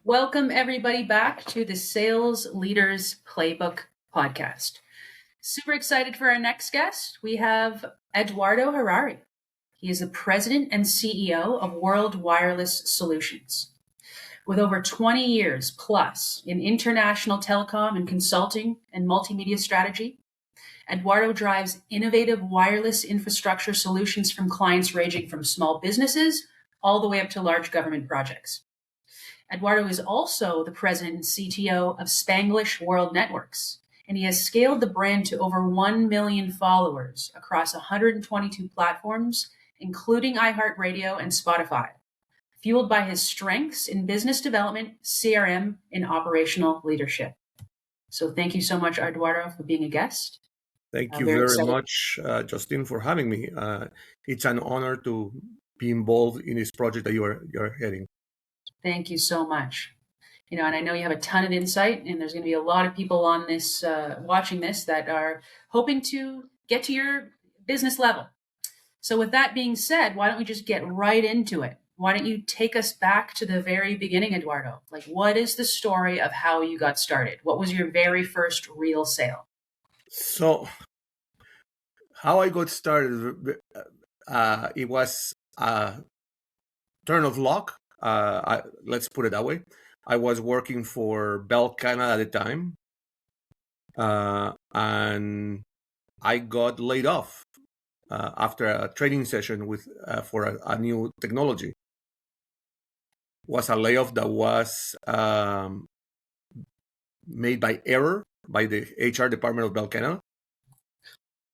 Welcome, everybody, back to the Sales Leaders Playbook podcast. Super excited for our next guest. We have Eduardo Harari. He is the president and CEO of World Wireless Solutions. With over 20 years plus in international telecom and consulting and multimedia strategy, Eduardo drives innovative wireless infrastructure solutions from clients ranging from small businesses all the way up to large government projects. Eduardo is also the president and CTO of Spanglish World Networks, and he has scaled the brand to over 1 million followers across 122 platforms, including iHeartRadio and Spotify, fueled by his strengths in business development, CRM, and operational leadership. So thank you so much, Eduardo, for being a guest. Thank you very much, Justine, for having me. It's an honor to be involved in this project that you're heading. Thank you so much. And I know you have a ton of insight, and there's going to be a lot of people on this, watching this, that are hoping to get to your business level. So with that being said, why don't we just get right into it? Why don't you take us back to the very beginning, Eduardo? Like, what is the story of how you got started? What was your very first real sale? So how I got started, it was a turn of luck. Let's put it that way. I was working for Bell Canada at the time, and I got laid off after a training session for a new technology. It was a layoff that was made by error by the HR department of Bell Canada,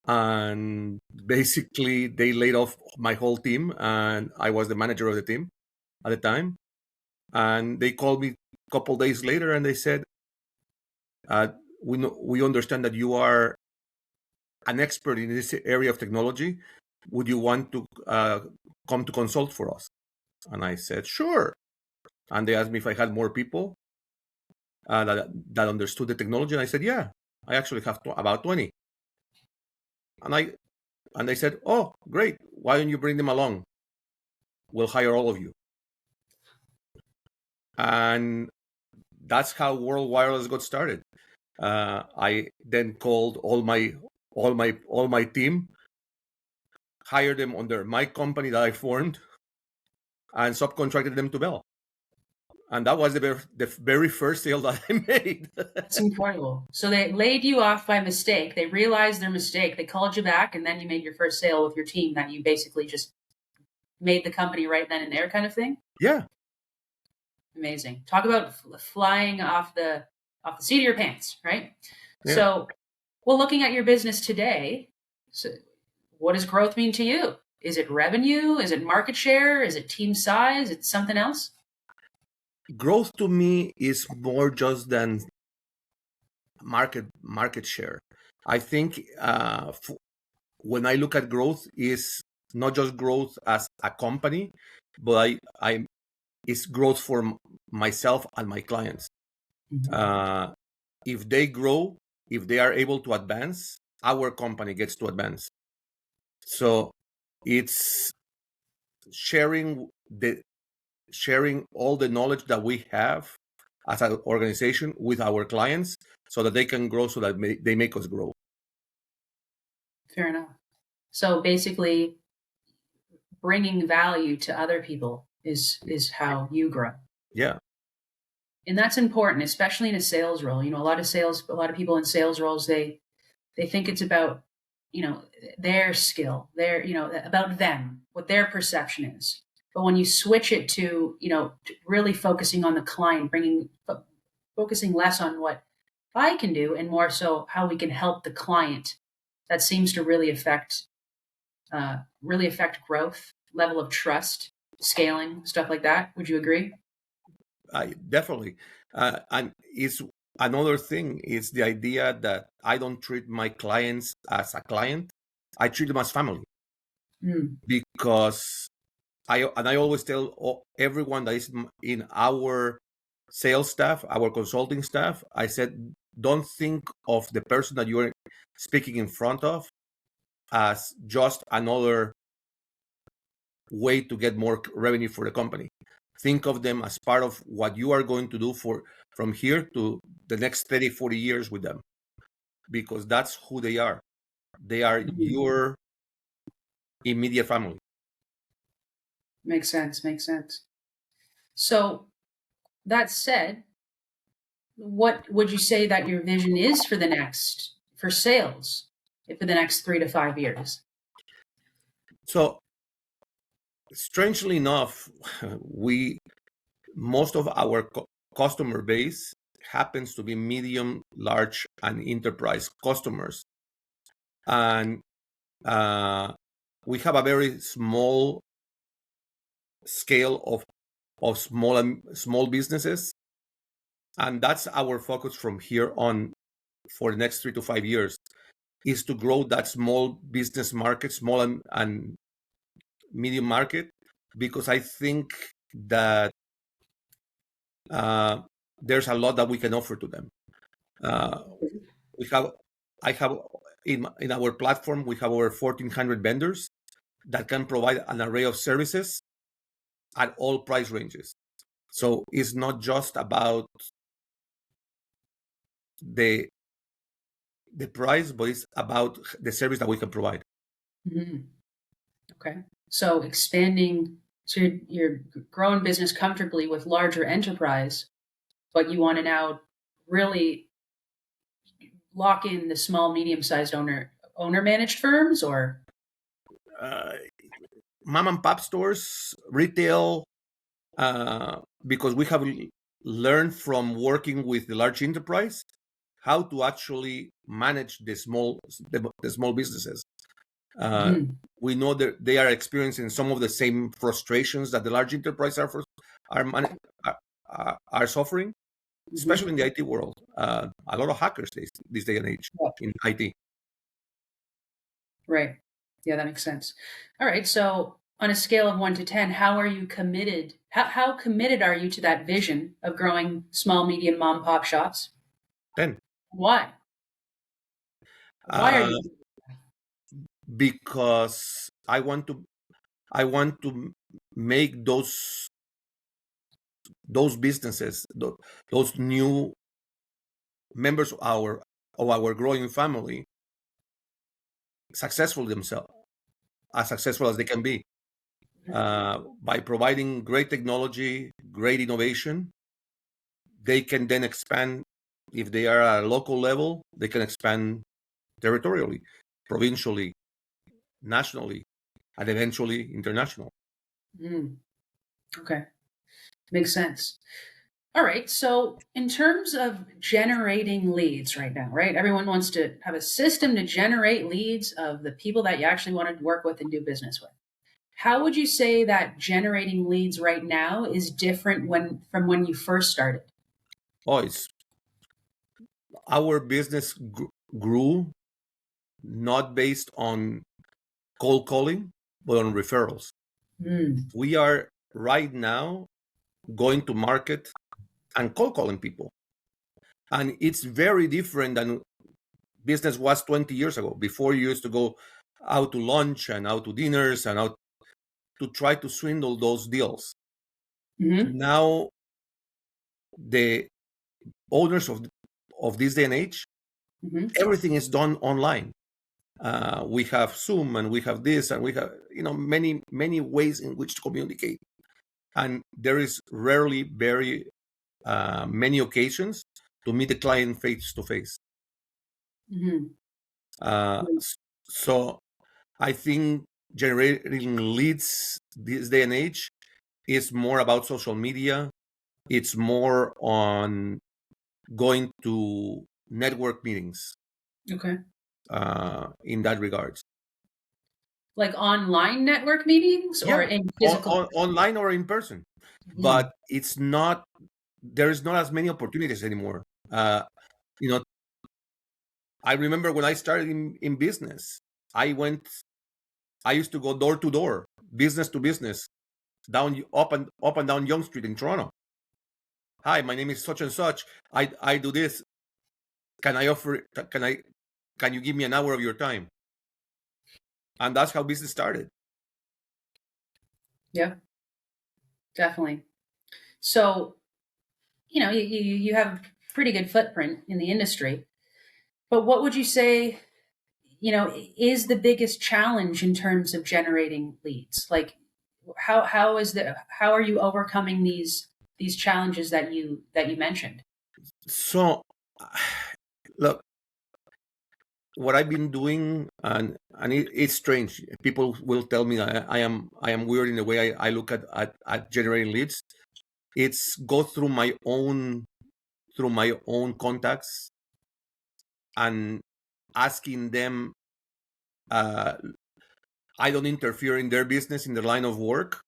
and basically they laid off my whole team, and I was the manager of the team at the time. And they called me a couple days later and they said, we understand that you are an expert in this area of technology. Would you want to come to consult for us? And I said, sure. And they asked me if I had more people that understood the technology. And I said, yeah, I actually have about 20. And they said, oh, great. Why don't you bring them along? We'll hire all of you. And that's how World Wireless got started. I then called all my team, hired them under my company that I formed, and subcontracted them to Bell. And that was the very first sale that I made. That's incredible. So they laid you off by mistake. They realized their mistake. They called you back, and then you made your first sale with your team that you basically just made the company right then and there kind of thing? Yeah. Amazing. Talk about flying off the seat of your pants, right? Yeah. So, well, looking at your business today, so what does growth mean to you? Is it revenue? Is it market share? Is it team size? Is it something else? Growth to me is more just than market share. I think when I look at growth, is not just growth as a company, but it's growth for myself and my clients. Mm-hmm. If they grow, if they are able to advance, our company gets to advance. So it's sharing all the knowledge that we have as an organization with our clients so that they can grow, so that they make us grow. Fair enough. So basically, bringing value to other people is how you grow. Yeah. And that's important, especially in a sales role. A lot of people in sales roles, they think it's about, their skill, about them, what their perception is. But when you switch it to, really focusing on the client, focusing less on what I can do and more so how we can help the client, that seems to really affect growth, level of trust, scaling, stuff like that. Would you agree? Definitely. And it's another thing is the idea that I don't treat my clients as a client. I treat them as family. Because I always tell everyone that is in our sales staff, our consulting staff, I said, don't think of the person that you're speaking in front of as just another way to get more revenue for the company. think of them as part of what you are going to do from here to the next 30, 40 years with them, because that's who they are. They are your immediate family. Makes sense. Makes sense. So that said, what would you say that your vision is for sales for the next 3 to 5 years? So strangely enough, most of our customer base happens to be medium, large, and enterprise customers, and we have a very small scale of small businesses, and that's our focus from here on for the next 3 to 5 years, is to grow that small business market, small and medium market, because I think that there's a lot that we can offer to them. I have in our platform, we have over 1,400 vendors that can provide an array of services at all price ranges. So it's not just about the price, but it's about the service that we can provide. Okay. So you're growing business comfortably with larger enterprise, but you want to now really lock in the small, medium-sized owner managed firms, or mom and pop stores, retail, because we have learned from working with the large enterprise how to actually manage the small businesses. We know that they are experiencing some of the same frustrations that the large enterprise are suffering, especially in the IT world. A lot of hackers this day and age in IT. Right. Yeah, that makes sense. All right. So on a scale of 1 to 10, how are you committed? How committed are you to that vision of growing small, medium mom and pop shops? 10. Why? Why are you? Because I want to make those businesses, those new members of our growing family, successful themselves, as successful as they can be, by providing great technology, great innovation. They can then expand. If they are at a local level, they can expand territorially, provincially, nationally, and eventually international. Okay. Makes sense. All right. So in terms of generating leads right now, right? Everyone wants to have a system to generate leads of the people that you actually want to work with and do business with. How would you say that generating leads right now is different from when you first started? Oh, our business grew not based on cold calling, but on referrals. We are right now going to market and cold calling people. And it's very different than business was 20 years ago. Before, you used to go out to lunch and out to dinners and out to try to swindle those deals. Now, the owners of this day and age, everything is done online. We have Zoom, and we have this, and we have many ways in which to communicate. And there is rarely very many occasions to meet the client face to face. So I think generating leads this day and age is more about social media. It's more on going to network meetings. Okay. In that regards. Like online network meetings, or in physical? Online or in person. But there's not as many opportunities anymore. I remember when I started in business, I used to go door to door, business to business, up and down Yonge Street in Toronto. Hi, my name is such and such. I do this. Can you give me an hour of your time? And that's how business started. Yeah, definitely. So, you have a pretty good footprint in the industry. But what would you say, is the biggest challenge in terms of generating leads? Like, how are you overcoming these challenges that you mentioned? So, look, what I've been doing, and it's strange. People will tell me I am weird in the way I look at generating leads. It's go through my own contacts and asking them. Uh, I don't interfere in their business, in their line of work,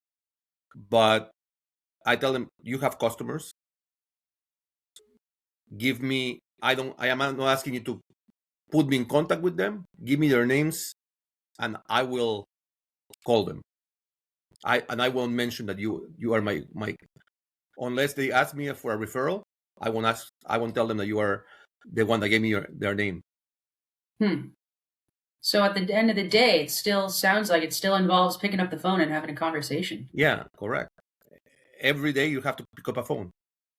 but I tell them, you have customers. Give me. I am not asking you to put me in contact with them. Give me their names, and I will call them. I won't mention that you are my unless they ask me for a referral. I won't tell them that you are the one that gave me their name. Hmm. So at the end of the day, it still sounds like it still involves picking up the phone and having a conversation. Yeah, correct. Every day you have to pick up a phone,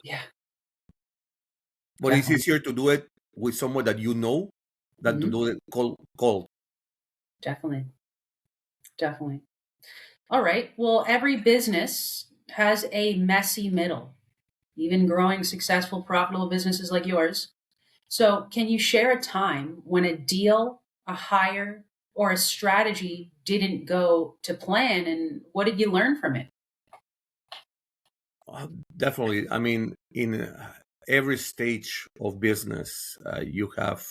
Yeah, but it's definitely. easier to do it with someone that you know than to Hmm. do it cold. Definitely. Definitely. All right. Well, every business has a messy middle, even growing successful, profitable businesses like yours. So, can you share a time when a deal, a hire, or a strategy didn't go to plan, and what did you learn from it? Definitely. I mean, in every stage of business, you have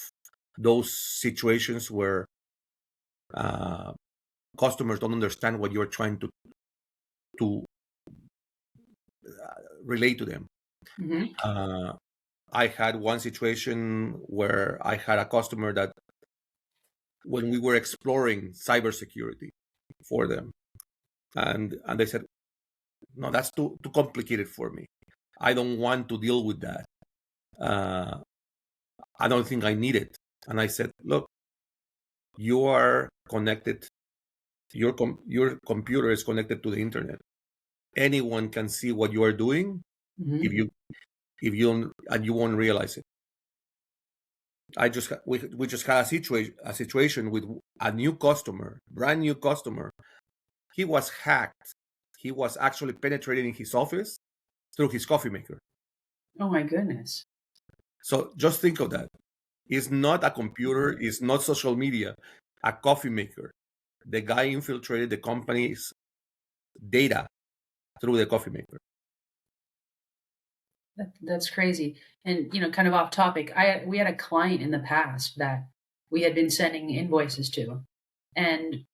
those situations where uh, customers don't understand what you're trying to relate to them. Hmm. Uh, I had one situation where I had a customer that, when we were exploring cybersecurity for them, and they said, "No, that's too complicated for me. I don't want to deal with that. Uh, I don't think I need it." And I said, "Look, you are connected. Your computer is connected to the internet. Anyone can see what you are doing if Hmm. you don't, and you won't realize it." We just had a situation with a new customer, brand new customer. He was hacked. He was actually penetrating his office through his coffee maker. Oh my goodness. So just think of that. It's not a computer, it's not social media, a coffee maker. The guy infiltrated the company's data through the coffee maker. That's crazy. And kind of off topic, we had a client in the past that we had been sending invoices to, and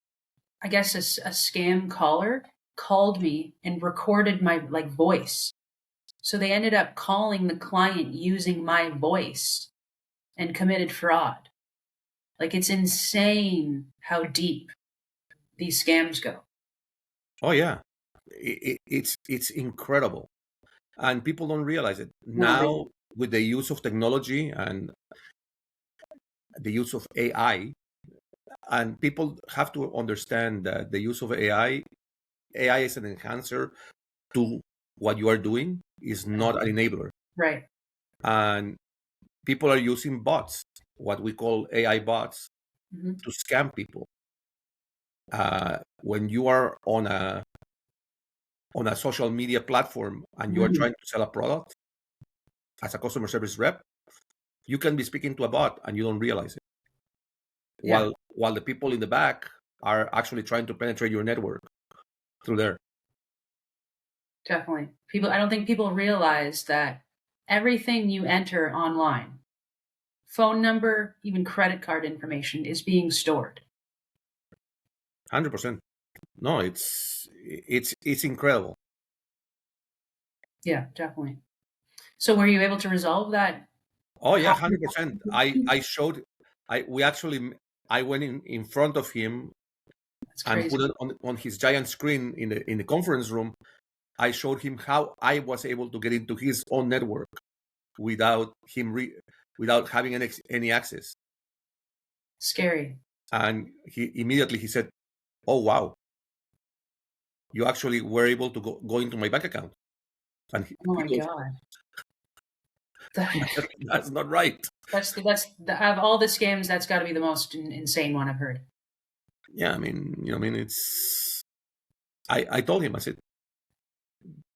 I guess a scam caller called me and recorded my like voice. So they ended up calling the client using my voice and committed fraud. Like, it's insane how deep these scams go. Oh yeah, it's incredible, and people don't realize it No, they now with the use of technology and the use of AI. And people have to understand that the use of AI is an enhancer to what you are doing, is not an enabler. right. And people are using bots, what we call AI bots, Hmm. to scam people. When you are on a social media platform and you are Hmm. trying to sell a product as a customer service rep, you can be speaking to a bot and you don't realize it. Yeah, While the people in the back are actually trying to penetrate your network through there. definitely. I don't think people realize that everything you enter online, phone number, even credit card information, is being stored. 100%. No, it's incredible. Yeah, definitely. So were you able to resolve that Oh yeah, problem? 100%. I showed I we actually I went in front of him That's and crazy. put it on his giant screen in the conference room. I showed him how I was able to get into his own network without without having any access. Scary. And he said, "Oh wow, you actually were able to go into my bank account." And Oh he my goes, God. that's not right. That's of all the scams, that's got to be the most insane one I've heard. Yeah, I mean, it's. I told him, I said,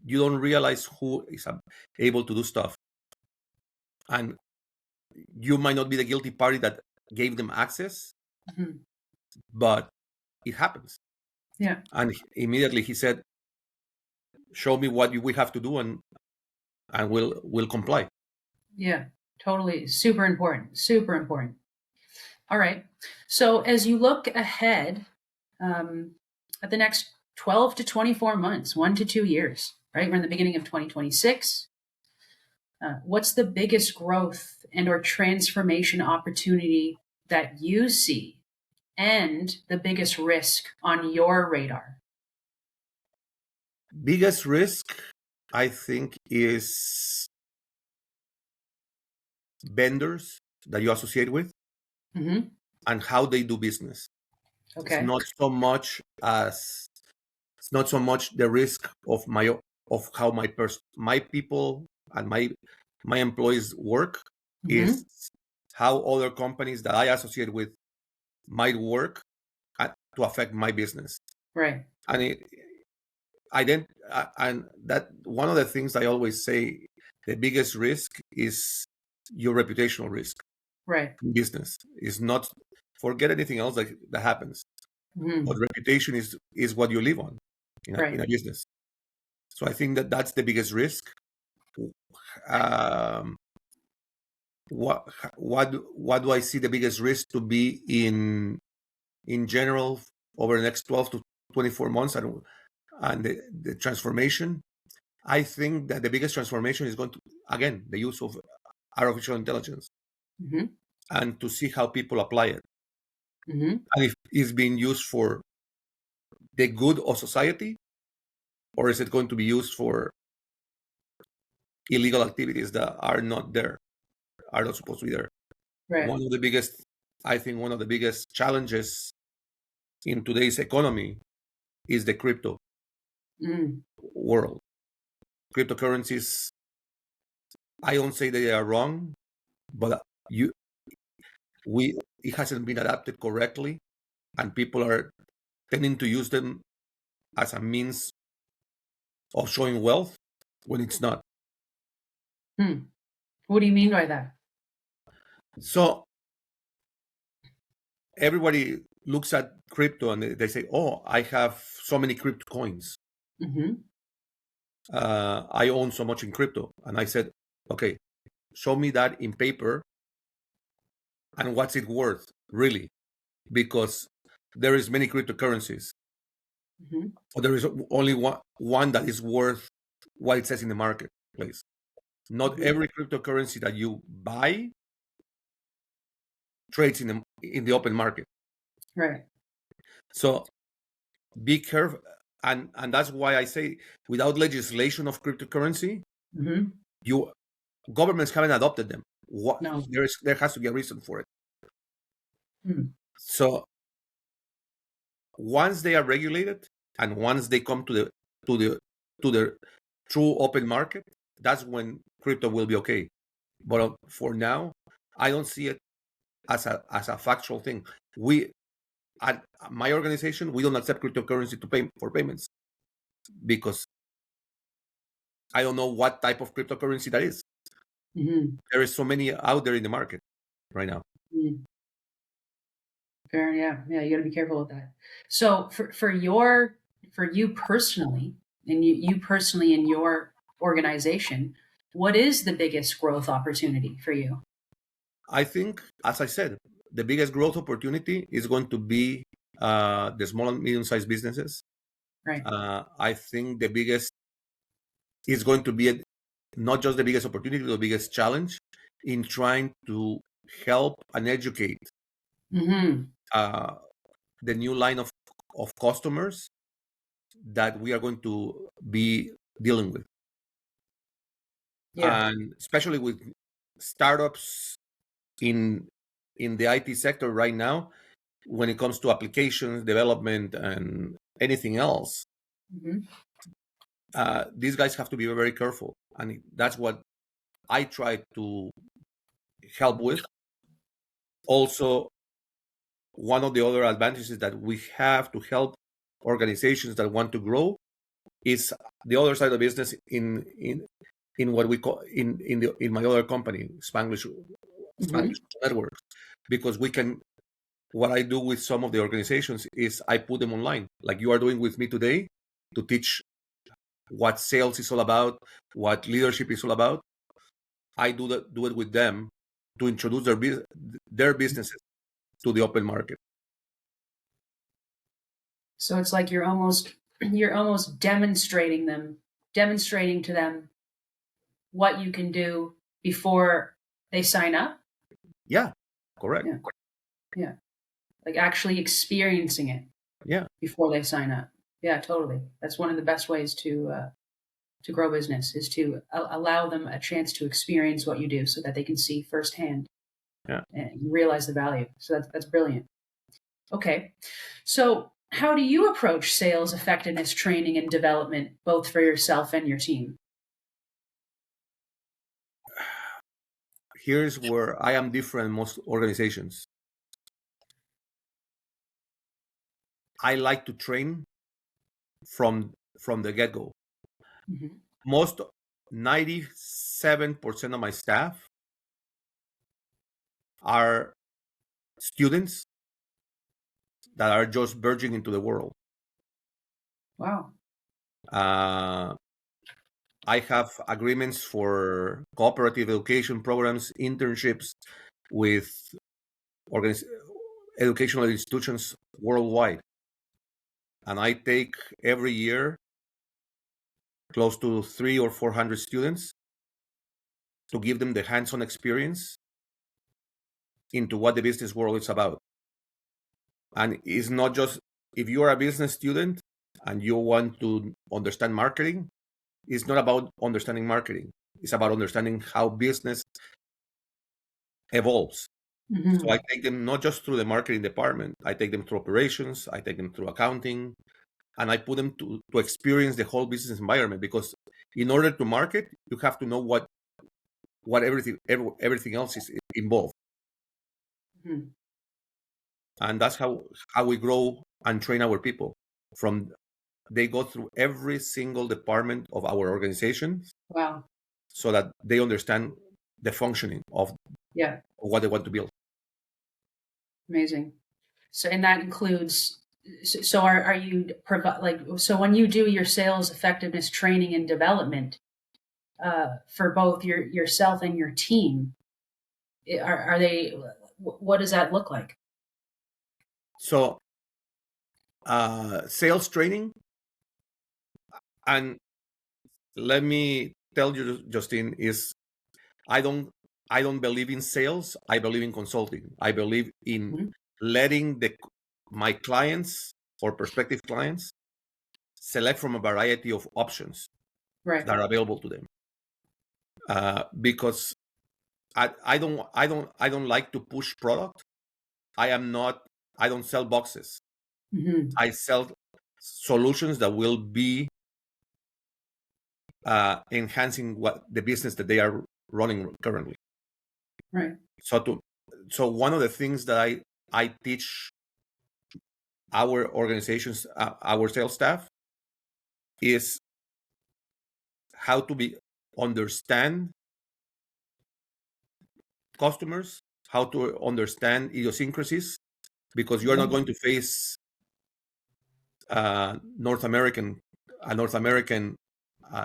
you don't realize who is able to do stuff, and you might not be the guilty party that gave them access, but it happens. Yeah. And immediately he said, show me what we have to do, and we'll comply. Yeah, totally. Super important. Super important. All right. So as you look ahead at the next 12 to 24 months, 1 to 2 years, right? We're in the beginning of 2026. What's the biggest growth and or transformation opportunity that you see and the biggest risk on your radar? Biggest risk, I think, is vendors that you associate with Mm-hmm. and how they do business. It's Okay. not so much the risk of how my people and my employees work. Mm-hmm. Is how other companies that I associate with might work to affect my business. Right. And and that one of the things I always say, the biggest risk is your reputational risk Right. in business. Is not forget anything else that happens, Mm-hmm. but reputation is what you live on Right. in a business. So I think that's the biggest risk. Um, what do I see the biggest risk to be in general over the next 12 to 24 months, and the transformation? I think that the biggest transformation is going to, again, the use of artificial intelligence, Mm-hmm. and to see how people apply it, Mm-hmm. and if it's being used for the good of society, or is it going to be used for illegal activities that are not supposed to be there. Right. One of the biggest challenges in today's economy is the crypto Mm. world. Cryptocurrencies, I don't say they are wrong, but it hasn't been adapted correctly, and people are tending to use them as a means of showing wealth when it's not. What do you mean by that? So everybody looks at crypto and they say, "Oh, I have so many crypto coins. Mm-hmm. I own so much in crypto." And I said, "Okay, show me that in paper, and what's it worth really?" Because there is many cryptocurrencies, Mm-hmm. but there is only one that is worth what it says in the marketplace. Not Mm-hmm. every cryptocurrency that you buy trades in the open market. Right. So be careful, and that's why I say, without legislation of cryptocurrency, Mm-hmm. governments haven't adopted them. No. There has to be a reason for it. Mm. So once they are regulated, and once they come to the true open market, that's when crypto will be okay. But for now, I don't see it as a factual thing. We at my organization, we don't accept cryptocurrency to pay for payments, because I don't know what type of cryptocurrency that is. Mm-hmm. There is so many out there in the market right now. Mm. Fair. Yeah. Yeah. You got to be careful with that. So for you personally, and you personally in your organization, what is the biggest growth opportunity for you? I think, as I said, the biggest growth opportunity is going to be the small and medium-sized businesses. Right. I think the biggest is going to be not just the biggest opportunity, but the biggest challenge in trying to help and educate Mm-hmm. the new line of customers that we are going to be dealing with. Yeah. And especially with startups in the IT sector right now, when it comes to applications development and anything else, Mm-hmm. these guys have to be very careful, and that's what I try to help with. Also, one of the other advantages that we have to help organizations that want to grow is the other side of the business in what we call in my other company, Spanglish Networks, because we can. What I do with some of the organizations is I put them online, like you are doing with me today, to teach what sales is all about, what leadership is all about. I do it with them to introduce their businesses to the open market. So it's like you're almost demonstrating to them what you can do before they sign up. Yeah, correct. Yeah. Like actually experiencing it. Yeah. Before they sign up. Yeah, totally. That's one of the best ways to grow business, is to allow them a chance to experience what you do, so that they can see firsthand. Yeah. And realize the value. So that's brilliant. Okay. So how do you approach sales effectiveness training and development, both for yourself and your team? Here's where I am different than most organizations. I like to train from the get-go. Most 97% of my staff are students that are just verging into the world. Wow. I have agreements for cooperative education programs, internships with educational institutions worldwide. And I take every year close to 300 or 400 students to give them the hands-on experience into what the business world is about. And it's not just, if you are a business student and you want to understand marketing, it's not about understanding marketing. It's about understanding how business evolves. So I take them not just through the marketing department, I take them through operations, I take them through accounting, and I put them to experience the whole business environment, because in order to market, you have to know what everything else is involved. And that's how we grow and train our people. They go through every single department of our organization. Wow. So that they understand the functioning of what they want to build. Amazing. So, and that includes, so are you so when you do your sales effectiveness training and development, for both yourself and your team, are they, what does that look like? So, sales training, and let me tell you, Justine, is I don't believe in sales. I believe in consulting. I believe in letting my clients or prospective clients select from a variety of options that are available to them. Because I don't like to push product. I don't sell boxes. I sell solutions that will be enhancing what the business that they are running currently. Right. So one of the things that I teach our organizations, our sales staff, is how to understand customers, how to understand idiosyncrasies, because you are not going to face North American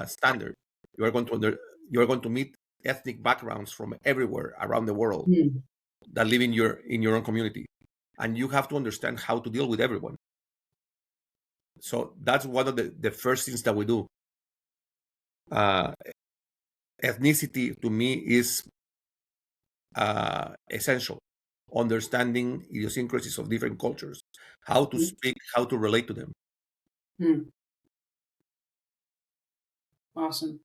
standard. You are going to meet ethnic backgrounds from everywhere around the world that live in your own community, and you have to understand how to deal with everyone. So that's one of the first things that we do. Ethnicity to me is essential. Understanding idiosyncrasies of different cultures, how to speak, how to relate to them. Awesome.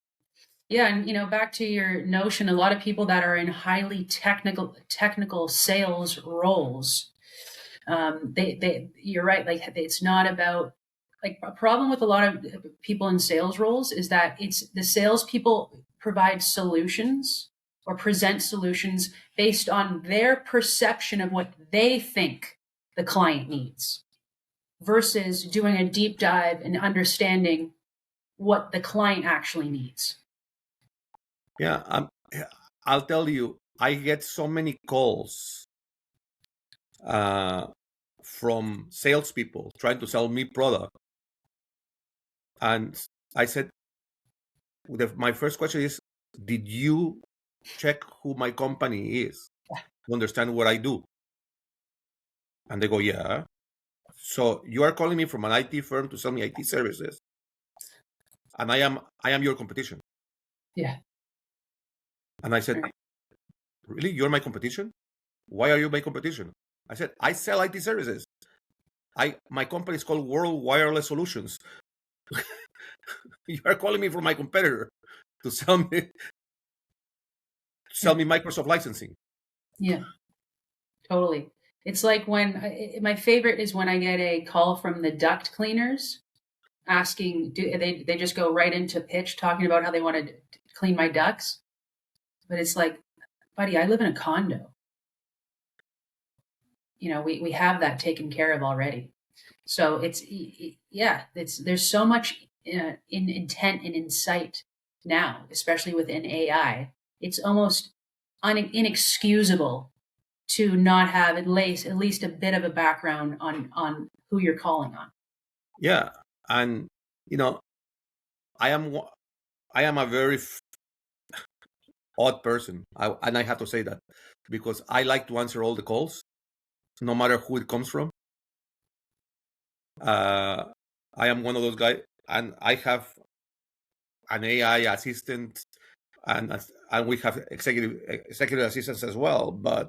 Yeah, and back to your notion, a lot of people that are in highly technical sales roles, you're right. Like, it's not about like a problem with a lot of people in sales roles is that it's the salespeople provide solutions or present solutions based on their perception of what they think the client needs versus doing a deep dive and understanding what the client actually needs. Yeah, I'll tell you, I get so many calls from salespeople trying to sell me product, and I said, my first question is, did you check who my company is to understand what I do? And they go, yeah. So you are calling me from an IT firm to sell me IT services, and I am your competition. Yeah. And I said, really? You're my competition? Why are you my competition? I said, I sell IT services. My company is called World Wireless Solutions. You are calling me from my competitor to sell me Microsoft licensing. Yeah, totally. It's like when my favorite is when I get a call from the duct cleaners asking, they just go right into pitch talking about how they want to clean my ducts. But it's like, buddy, I live in a condo. We have that taken care of already. So there's so much in intent and insight now, especially within AI. It's almost inexcusable to not have at least a bit of a background on who you're calling on. Yeah, and I am a very odd person, and I have to say that because I like to answer all the calls, no matter who it comes from. I am one of those guys, and I have an AI assistant, and we have executive assistants as well. But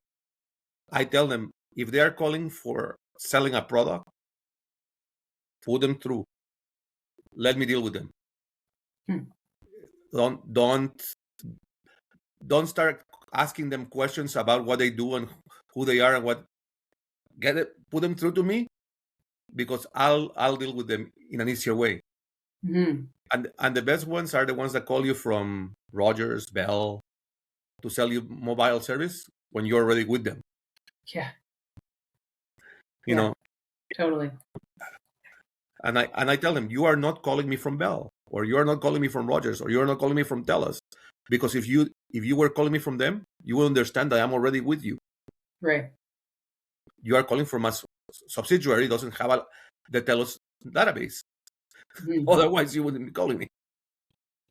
I tell them, if they are calling for selling a product, put them through. Let me deal with them. Don't start asking them questions about what they do and who they are and what. Put them through to me, because I'll deal with them in an easier way. Mm-hmm. And the best ones are the ones that call you from Rogers, Bell, to sell you mobile service when you're already with them. Yeah. You know. Totally. And I tell them, you are not calling me from Bell, or you are not calling me from Rogers, or you are not calling me from Telus, because if you were calling me from them, you will understand that I'm already with you. Right. You are calling from a subsidiary doesn't have the Telus database. Mm-hmm. Otherwise, you wouldn't be calling me.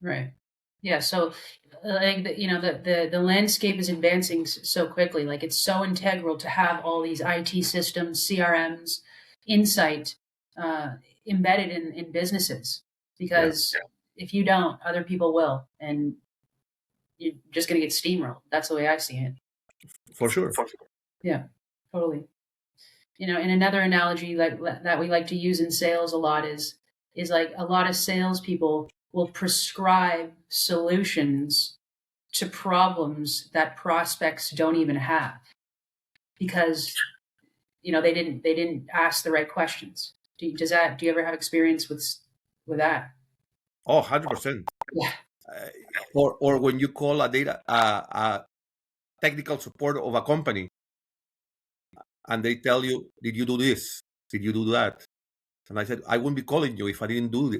Right. Yeah. So, the landscape is advancing so quickly. Like, it's so integral to have all these IT systems, CRMs, insight embedded in businesses, because if you don't, other people will, and you're just going to get steamrolled. That's the way I see it. For sure. Yeah, totally. And another analogy that we like to use in sales a lot is like a lot of salespeople will prescribe solutions to problems that prospects don't even have, because they didn't ask the right questions. Do you ever have experience with that? Oh, 100%. Yeah. Or when you call a technical support of a company, and they tell you, did you do this? Did you do that? And I said, I wouldn't be calling you if I didn't do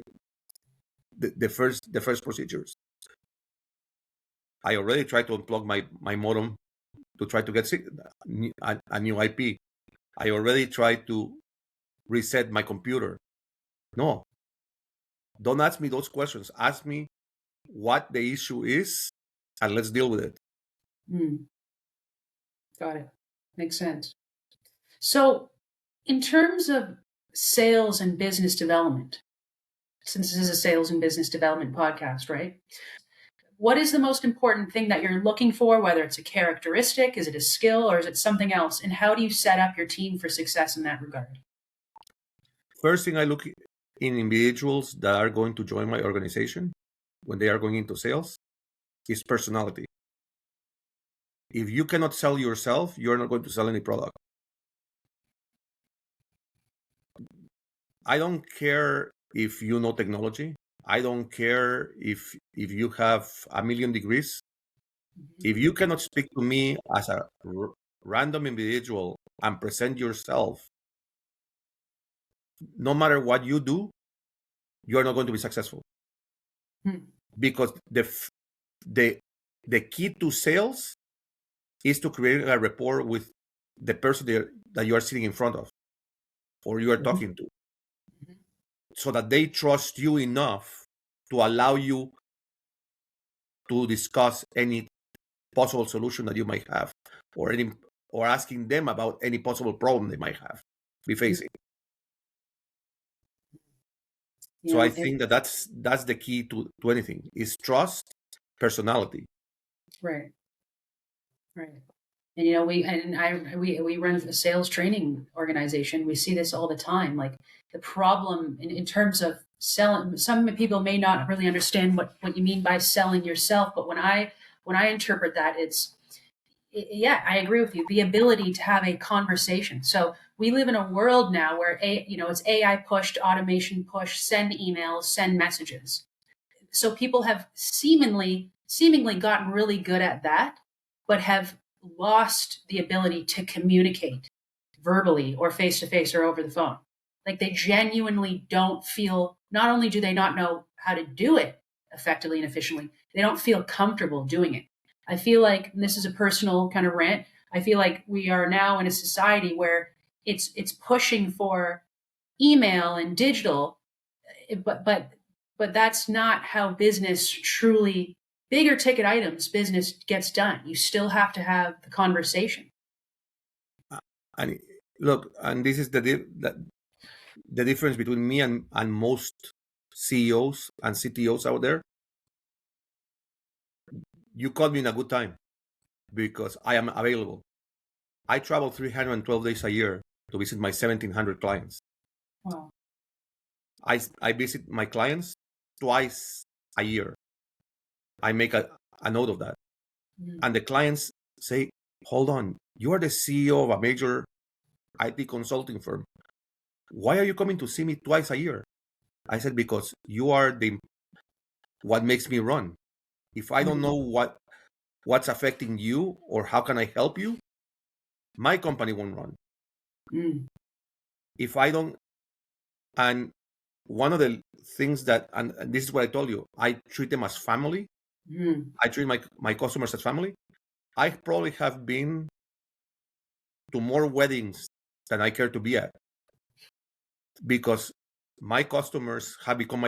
the first procedures. I already tried to unplug my modem to try to get a new IP. I already tried to reset my computer. No, don't ask me those questions. Ask me what the issue is, and let's deal with it. Got it. Makes sense. So, in terms of sales and business development, since this is a sales and business development podcast, right? What is the most important thing that you're looking for, whether it's a characteristic, is it a skill, or is it something else? And how do you set up your team for success in that regard? First thing I look in individuals that are going to join my organization when they are going into sales is personality. If you cannot sell yourself, you're not going to sell any product. I don't care if you know technology. I don't care if you have a million degrees. If you cannot speak to me as a random individual and present yourself, no matter what you do, you are not going to be successful. Because the key to sales is to create a rapport with the person that you are sitting in front of or you are talking to, so that they trust you enough to allow you to discuss any possible solution that you might have, or asking them about any possible problem they might be facing. So I think that's the key to anything is trust, personality. Right. And we run a sales training organization. We see this all the time. Like the problem in terms of selling, some people may not really understand what you mean by selling yourself. But when I interpret that, yeah, I agree with you. The ability to have a conversation. So we live in a world now where it's AI pushed, automation pushed, send emails, send messages. So people have seemingly gotten really good at that, but have lost the ability to communicate verbally or face to face or over the phone. Like they genuinely don't feel, not only do they not know how to do it effectively and efficiently, they don't feel comfortable doing it. I feel like, and this is a personal kind of rant, I feel like we are now in a society where it's pushing for email and digital, but that's not how business truly, bigger ticket items business gets done. You still have to have the conversation. And look, and this is the difference between me and most CEOs and CTOs out there. You caught me in a good time because I am available. I travel 312 days a year to visit my 1,700 clients. Wow. I visit my clients twice a year. I make a note of that. And the clients say, hold on, you are the CEO of a major IT consulting firm. Why are you coming to see me twice a year? I said, because you are what makes me run. If I don't know what's affecting you or how can I help you, my company won't run. If I don't, and one of the things that, and this is what I told you, I treat them as family. I treat my customers as family. I probably have been to more weddings than I care to be at, because my customers have become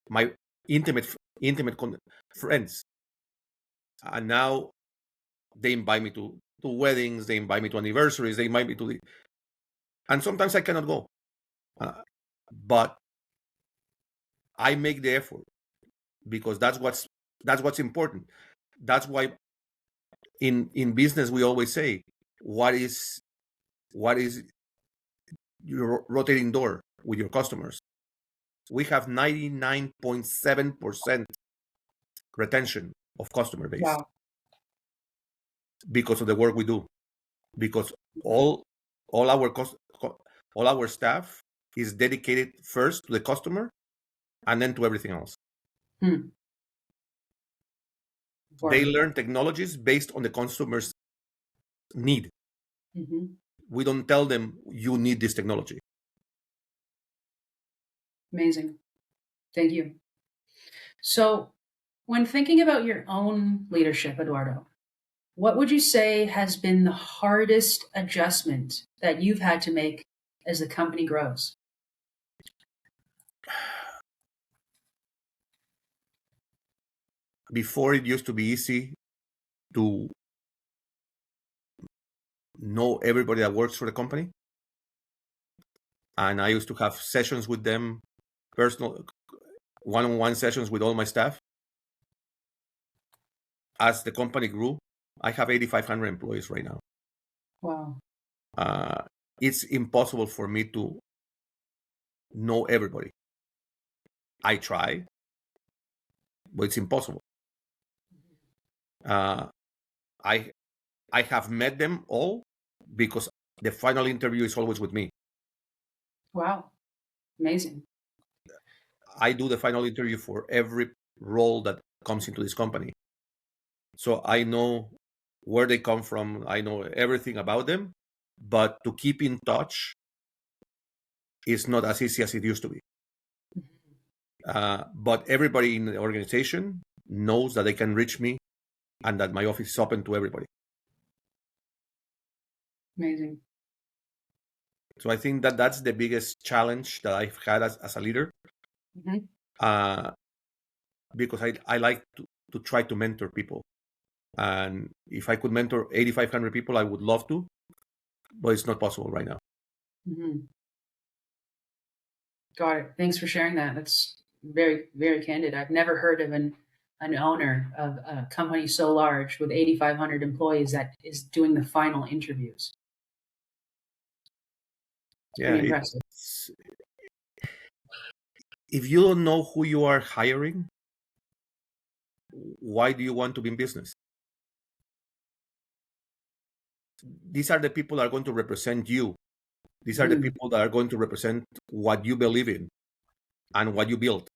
my intimate friends, and now they invite me to weddings, they invite me to anniversaries, they invite me to and sometimes I cannot go, but I make the effort because that's what's important. That's why in business we always say, what is your rotating door with your customers? We have 99.7% retention of customer base. Wow. Because of the work we do, because all our staff is dedicated first to the customer and then to everything else. They learn technologies based on the customer's need. We don't tell them you need this technology. Amazing. Thank you. So when thinking about your own leadership, Eduardo, what would you say has been the hardest adjustment that you've had to make as the company grows? Before, it used to be easy to know everybody that works for the company. And I used to have sessions with them, personal one-on-one sessions with all my staff. As the company grew, I have 8,500 employees right now. Wow. It's impossible for me to know everybody. I try, but it's impossible. I have met them all because the final interview is always with me. Wow. Amazing. I do the final interview for every role that comes into this company. So I know where they come from. I know everything about them, but to keep in touch is not as easy as it used to be. But everybody in the organization knows that they can reach me and that my office is open to everybody. Amazing. So I think that that's the biggest challenge that I've had as a leader, because I like to try to mentor people. And if I could mentor 8,500 people, I would love to, but it's not possible right now. Got it. Thanks for sharing that. That's very, very candid. I've never heard of an owner of a company so large with 8,500 employees that is doing the final interviews. Yeah, Pretty impressive. If you don't know who you are hiring, why do you want to be in business? These are the people that are going to represent you. These are the people that are going to represent what you believe in and what you build.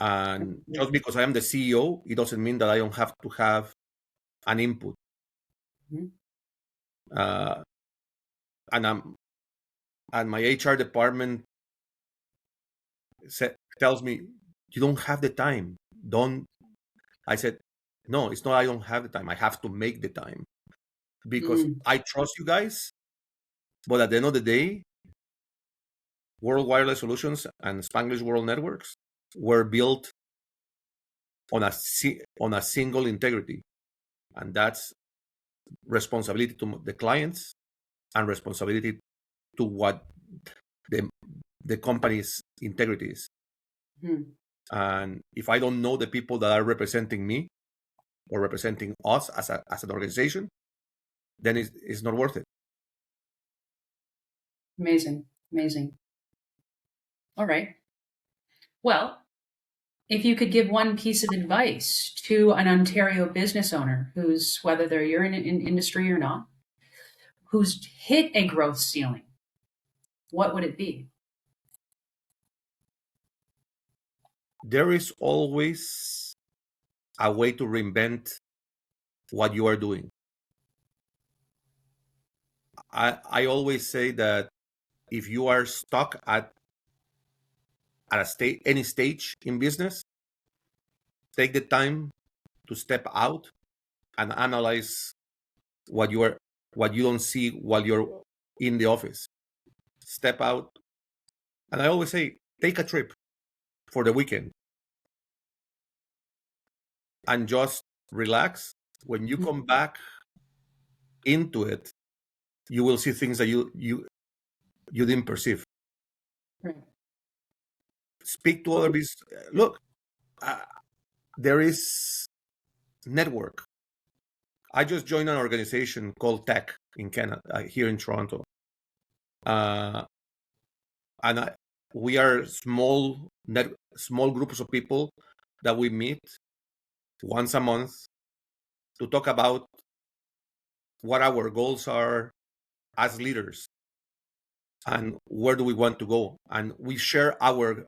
And just because I am the CEO, it doesn't mean that I don't have to have an input. And my HR department tells me, you don't have the time. I said, no, it's not I don't have the time. I have to make the time because I trust you guys. But at the end of the day, World Wireless Solutions and Spanglish World Networks were built on a single integrity. And that's responsibility to the clients and responsibility to what the company's integrity is. And if I don't know the people that are representing me or representing us as an organization, then it's not worth it. Amazing. All right. Well, if you could give one piece of advice to an Ontario business owner who's, whether you're in industry or not, who's hit a growth ceiling, what would it be? There is always a way to reinvent what you are doing. I always say that if you are stuck at any stage in business, take the time to step out and analyze what you don't see while you're in the office. Step out. And I always say, take a trip for the weekend and just relax. When you come back into it, you will see things that you didn't perceive. Right. Speak to other business. Look, there is network. I just joined an organization called Tech in Canada, here in Toronto. And we are small groups of people that we meet once a month to talk about what our goals are as leaders and where do we want to go. And we share our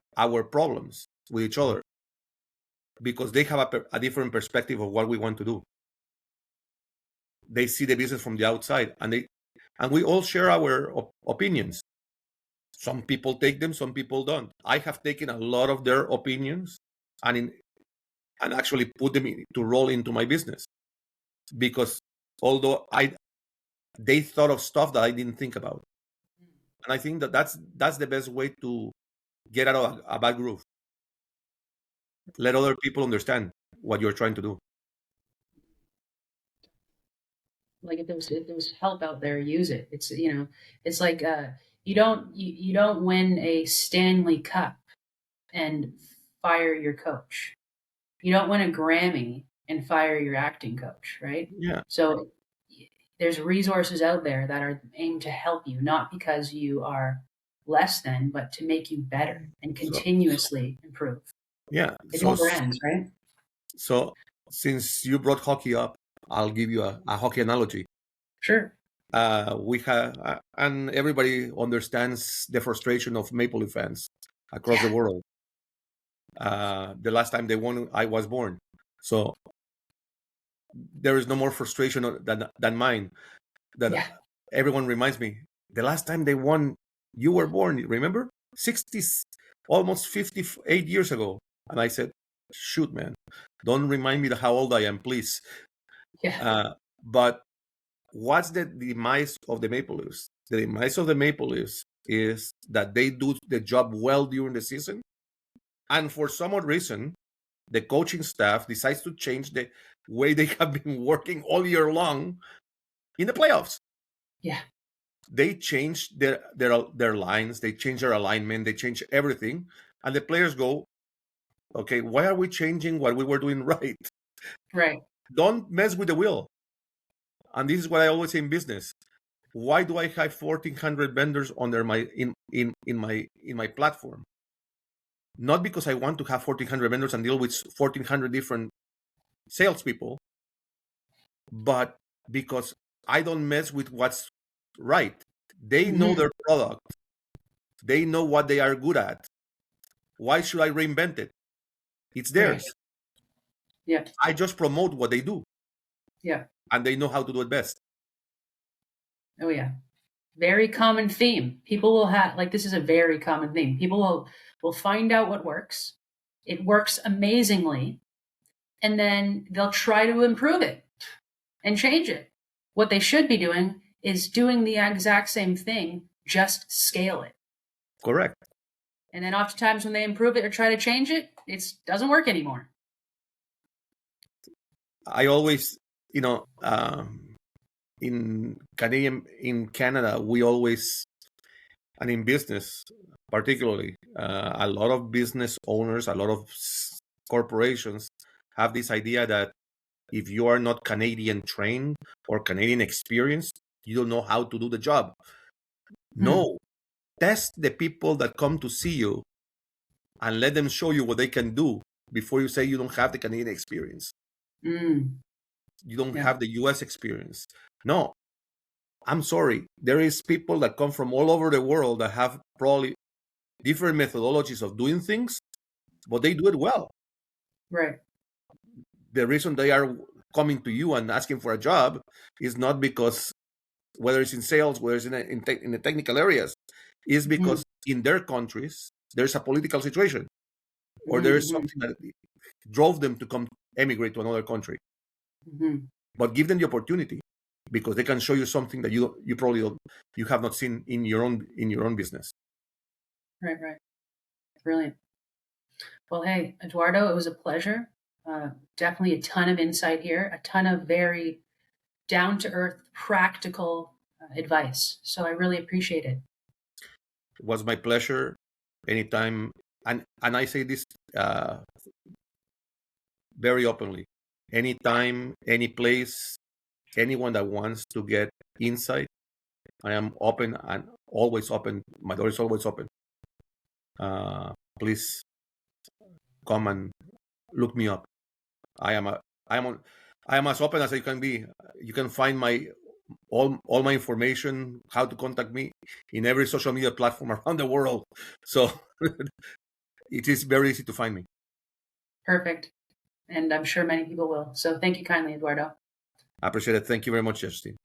problems with each other because they have a different perspective of what we want to do. They see the business from the outside, and we all share our opinions. Some people take them, some people don't. I have taken a lot of their opinions and actually put them to roll into my business, because although they thought of stuff that I didn't think about. And I think that's the best way to get out of a bad groove. Let other people understand what you're trying to do. Like if there's help out there, use it. It's it's like you don't win a Stanley Cup and fire your coach. You don't win a Grammy and fire your acting coach, right? Yeah. So there's resources out there that are aimed to help you, not because you are less than, but to make you better and continuously improve. Yeah. It never ends, right? So since you brought hockey up, I'll give you a hockey analogy. Sure. we have, and everybody understands the frustration of Maple Leaf fans across the world. The last time they won, I was born, so there is no more frustration than mine. That everyone reminds me, the last time they won, you were born. Remember, 60, almost 58 years ago. And I said, shoot, man, don't remind me how old I am, please. But what's the demise of the Maple Leafs? The demise of the Maple Leafs is that they do the job well during the season, and for some odd reason, the coaching staff decides to change the way they have been working all year long in the playoffs. They change their lines, they change their alignment, they change everything, and the players go, okay, why are we changing what we were doing right? Don't mess with the wheel. And this is what I always say in business. Why do I have 1,400 vendors under my in my platform? Not because I want to have 1,400 vendors and deal with 1,400 different salespeople, but because I don't mess with what's right. They know their product. They know what they are good at. Why should I reinvent it? It's theirs. I just promote what they do. And they know how to do it best. Oh, yeah. Very common theme. People will have, like, this is a very common theme. People will find out what works. It works amazingly. And then they'll try to improve it and change it. What they should be doing is doing the exact same thing, just scale it. Correct. And then oftentimes when they improve it or try to change it, it doesn't work anymore. I always, in Canada, we always, and in business particularly, a lot of business owners, a lot of corporations have this idea that if you are not Canadian trained or Canadian experienced, you don't know how to do the job. No, test the people that come to see you and let them show you what they can do before you say you don't have the Canadian experience. You don't have the US experience. No, I'm sorry. There is people that come from all over the world that have probably different methodologies of doing things, but they do it well. The reason they are coming to you and asking for a job is not because, whether it's in sales, whether it's in the technical areas, is because in their countries, there's a political situation or there is something that drove them to come emigrate to another country. But give them the opportunity, because they can show you something that you probably you have not seen in your own business. Right. Brilliant. Well, hey, Eduardo, it was a pleasure. Definitely a ton of insight here, a ton of very down-to-earth, practical advice. So I really appreciate it. It was my pleasure. Anytime, and I say this very openly. Anytime, any place, anyone that wants to get insight, I am open and always open. My door is always open. Please come and look me up. I am as open as I can be. You can find all my information, how to contact me, in every social media platform around the world. So it is very easy to find me. Perfect. And I'm sure many people will. So thank you kindly, Eduardo. I appreciate it. Thank you very much, Justin.